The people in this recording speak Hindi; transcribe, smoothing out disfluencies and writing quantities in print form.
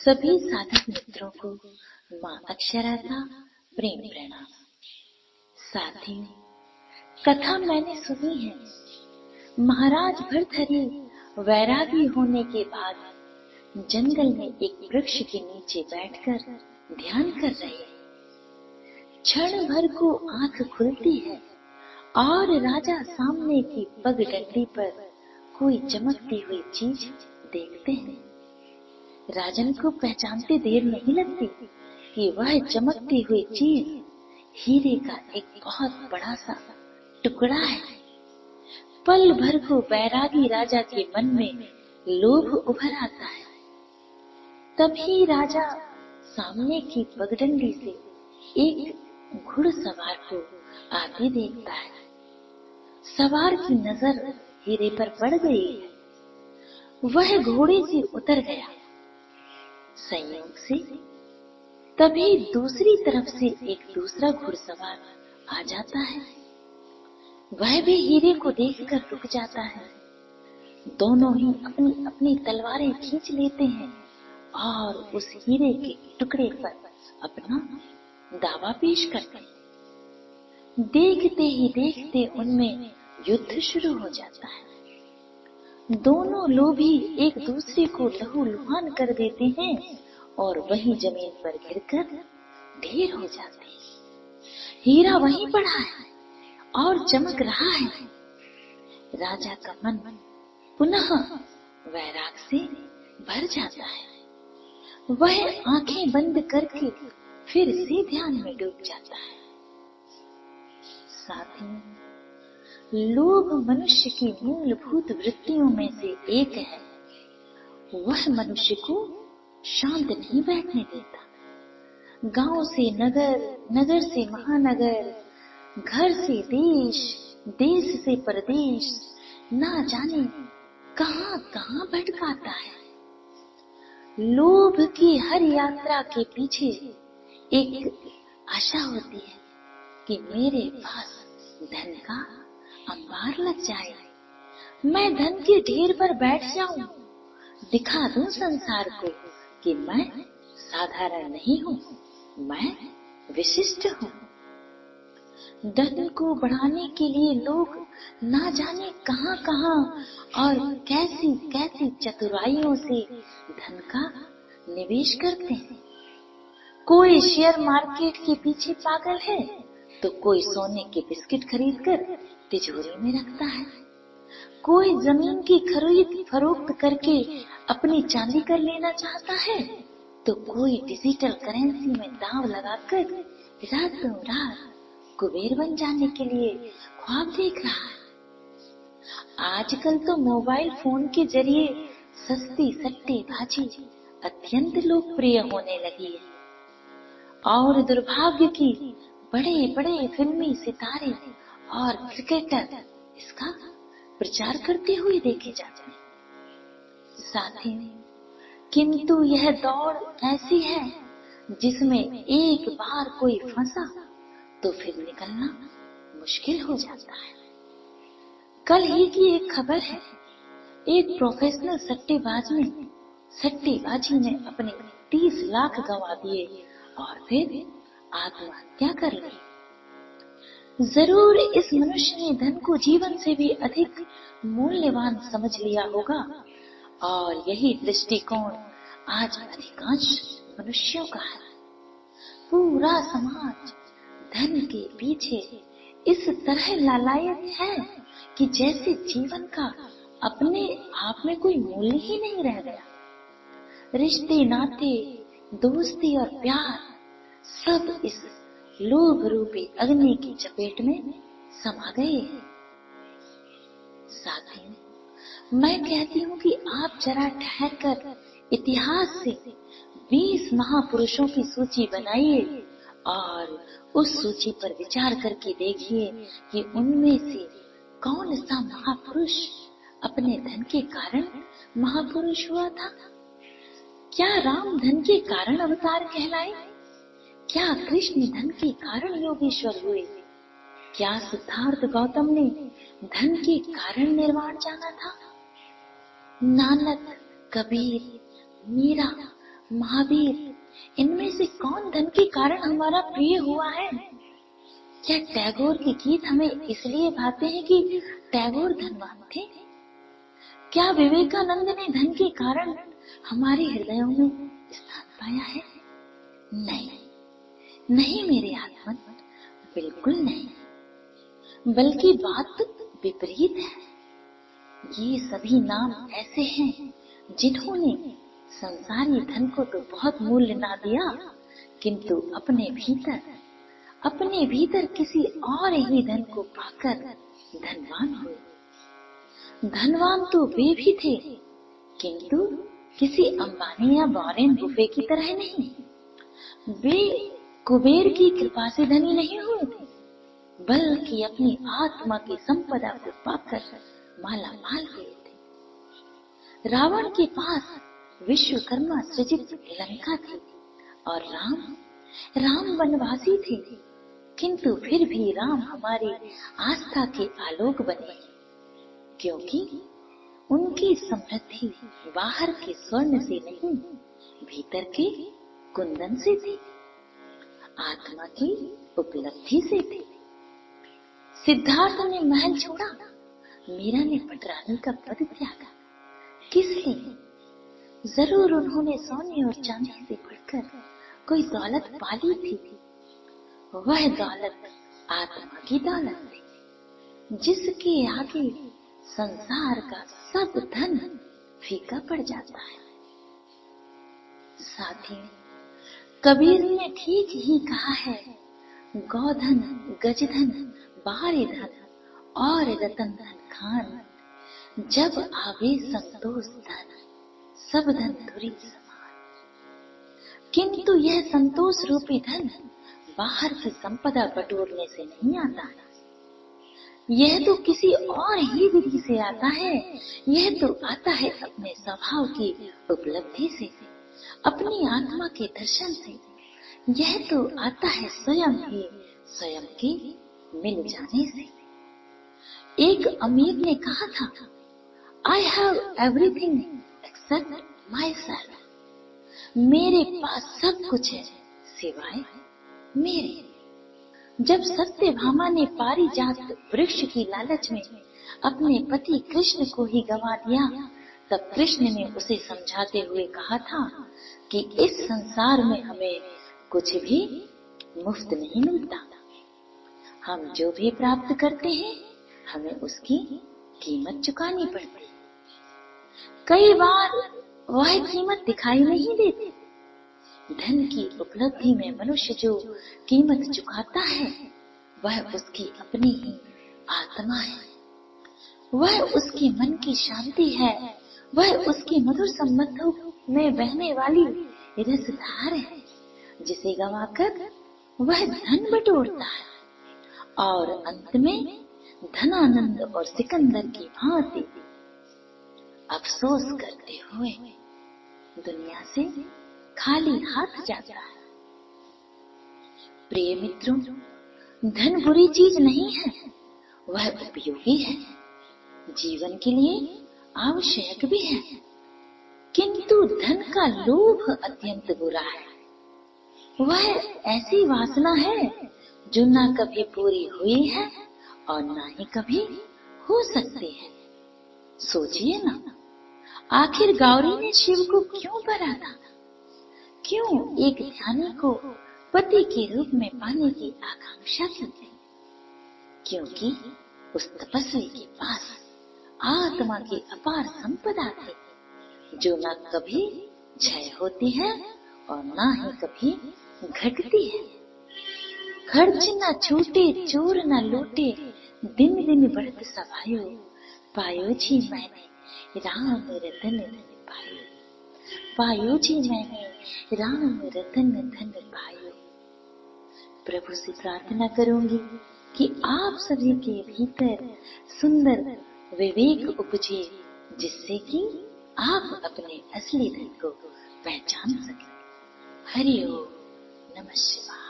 सभी साधक मित्रों को माँ अक्षरा का प्रेम प्रणाम। साथियों, कथा मैंने सुनी है। महाराज भर्तहरि वैरागी होने के बाद जंगल में एक वृक्ष के नीचे बैठकर ध्यान कर रहे। क्षण भर को आंख खुलती है और राजा सामने की पगडंडी पर कोई चमकती हुई चीज देखते हैं। राजन को पहचानते देर नहीं लगती कि वह चमकती हुई चीज हीरे का एक बहुत बड़ा सा टुकड़ा है। पल भर को बैरागी राजा के मन में लोभ उभर आता है। तभी राजा सामने की पगडंडी से एक घुड़सवार को आते देखता है। सवार की नजर हीरे पर पड़ गई है। वह घोड़े से उतर गया। संयोग से तभी दूसरी तरफ से एक दूसरा घुड़सवार आ जाता है। वह भी हीरे को देखकर रुक जाता है। दोनों ही अपनी अपनी तलवारें खींच लेते हैं और उस हीरे के टुकड़े पर अपना दावा पेश करते हैं। देखते ही देखते उनमें युद्ध शुरू हो जाता है। दोनों लोभी एक दूसरे को लहूलुहान कर देते हैं और वहीं जमीन पर गिरकर ढेर हो जाते हैं। हीरा वहीं पड़ा है और चमक रहा है। राजा का मन पुनः वैराग से भर जाता है। वह आंखें बंद करके फिर से ध्यान में डूब जाता है। साथियों, लोभ मनुष्य की मूलभूत वृत्तियों में से एक है। वह मनुष्य को शांत नहीं बैठने देता। गांव से नगर, नगर से महानगर, घर से देश, देश से परदेश, ना जाने कहां कहां भटकाता है। लोभ की हर यात्रा के पीछे एक आशा होती है कि मेरे पास धन का अंबार लग जाए, मैं धन के ढेर पर बैठ जाऊं, दिखा दूं संसार को कि मैं साधारण नहीं हूं, मैं विशिष्ट हूं। धन को बढ़ाने के लिए लोग ना जाने कहां कहां और कैसी कैसी चतुराइयों से धन का निवेश करते हैं। कोई शेयर मार्केट के पीछे पागल है तो कोई सोने के बिस्किट खरीदकर तिजोरी में रखता है। कोई जमीन की खरीद फरोख्त करके अपनी चांदी कर लेना चाहता है तो कोई डिजिटल करेंसी में दांव लगाकर रातों रात कुबेर बन जाने के लिए ख्वाब देख रहा है। आजकल तो मोबाइल फोन के जरिए सस्ती सट्टेबाजी अत्यंत लोकप्रिय होने लगी है और दुर्भाग्य की बड़े बड़े फिल्मी सितारे और क्रिकेटर इसका प्रचार करते हुए देखे जाते हैं। साथियों, किंतु यह दौड़ ऐसी है जिसमें एक बार कोई फंसा तो फिर निकलना मुश्किल हो जाता है। कल ही की एक खबर है। एक प्रोफेशनल सट्टेबाजी ने अपने 30 लाख गंवा दिए और फिर आत्महत्या कर ली। जरूर इस मनुष्य ने धन को जीवन से भी अधिक मूल्यवान समझ लिया होगा और यही दृष्टिकोण आज अधिकांश मनुष्यों का है। पूरा समाज धन के पीछे इस तरह लालायत है कि जैसे जीवन का अपने आप में कोई मूल्य ही नहीं रह गया। रिश्ते, नाते, दोस्ती और प्यार सब इस लोभ रूपी अग्नि की चपेट में समा गए हैं। साथियों, मैं कहती हूँ कि आप जरा ठहरकर इतिहास से 20 महापुरुषों की सूची बनाइए और उस सूची पर विचार करके देखिए कि उनमें से कौन सा महापुरुष अपने धन के कारण महापुरुष हुआ था। क्या राम धन के कारण अवतार कहलाए? क्या कृष्ण धन के कारण योगेश्वर हुए? क्या सिद्धार्थ गौतम ने धन के कारण निर्वाण जाना था? नानक, कबीर, मीरा महावीर, इनमें से कौन धन के कारण हमारा प्रिय हुआ है? क्या टैगोर के गीत हमें इसलिए भाते हैं कि टैगोर धनवान थे? क्या विवेकानंद ने धन के कारण हमारे हृदयों में स्थान पाया है? नहीं, नहीं मेरे आत्मन, बिल्कुल नहीं। बल्कि बात विपरीत है। ये सभी नाम ऐसे हैं जिन्होंने संसारी धन को तो बहुत मूल्य ना दिया, किंतु अपने भीतर किसी और ही धन को पाकर धनवान हुए। धनवान तो वे भी थे, किंतु किसी अंबानी या वॉरेन बुफे की तरह नहीं। वे कुबेर की कृपा से धनी नहीं हुए थे, बल्कि अपनी आत्मा की संपदा को पाकर माला माल हुए थे। रावण के पास विश्वकर्मा सृजित लंका थी और राम वनवासी थे, किंतु फिर भी राम हमारी आस्था के आलोक बने, क्योंकि उनकी समृद्धि बाहर के स्वर्ण से नहीं, भीतर के कुंदन से थी, आत्मा की उपलब्धि से थी। सिद्धार्थ ने महल छोड़ा, मीरा ने पटरानी का पद त्यागा। किस लिए? जरूर उन्होंने सोने और चांदी से बढ़कर कोई दौलत पाली थी। वह दौलत आत्मा की दौलत थी, जिसके आगे संसार का सब धन फीका पड़ जाता है। साथियों, कबीर ने ठीक ही कहा है, गौधन, गजधन, बारे धन और रतन धन खान, जब आवे संतोष धन, सब धन धुरी समान। किंतु यह संतोष रूपी धन बाहर की संपदा बटोरने से नहीं आता, यह तो किसी और ही विधि से आता है। यह तो आता है अपने स्वभाव की उपलब्धि से, अपनी आत्मा के दर्शन से। यह तो आता है स्वयं के मिल जाने से। एक अमीर ने कहा था, I have everything except myself। मेरे पास सब कुछ है सिवाय मेरे। जब सत्यभामा ने पारिजात वृक्ष की लालच में अपने पति कृष्ण को ही गंवा दिया, तब कृष्ण ने उसे समझाते हुए कहा था कि इस संसार में हमें कुछ भी मुफ्त नहीं मिलता। हम जो भी प्राप्त करते हैं, हमें उसकी कीमत चुकानी पड़ती। कई बार वह कीमत दिखाई नहीं देती। धन की उपलब्धि में मनुष्य जो कीमत चुकाता है, वह उसकी अपनी ही आत्मा है, वह उसके मन की शांति है, वह उसके मधुर संबंधों में बहने वाली रसधार है, जिसे गंवाकर वह धन बटोरता है और अंत में धनानंद और सिकंदर की भांति अफसोस करते हुए दुनिया से खाली हाथ जाता है। प्रिय मित्रों, धन बुरी चीज नहीं है, वह उपयोगी है, जीवन के लिए आवश्यक भी है। किंतु धन का लोभ अत्यंत बुरा है। वह ऐसी वासना है जो ना कभी पूरी हुई है और ना ही कभी हो सकती है। सोचिए ना, आखिर गौरी ने शिव को क्यों भरा था? क्यों एक ध्यानी को पति के रूप में पाने की आकांक्षा की थी? क्योंकि उस तपस्वी के पास आत्मा की अपार संपदा थी, जो न कभी क्षय होती है और न ही कभी घटती है। खर्च न छूटे, चोर न लूटे, दिन दिन बढ़त सभायो, पायो जी मैंने राम रतन धन पायो, पायो जी मैंने राम रतन धन पायो। प्रभु से प्रार्थना करूंगी कि आप सभी के भीतर सुंदर विवेक उपजे, जिससे कि आप अपने असली धन को पहचान सकें। हरि ओम नमः शिवाय।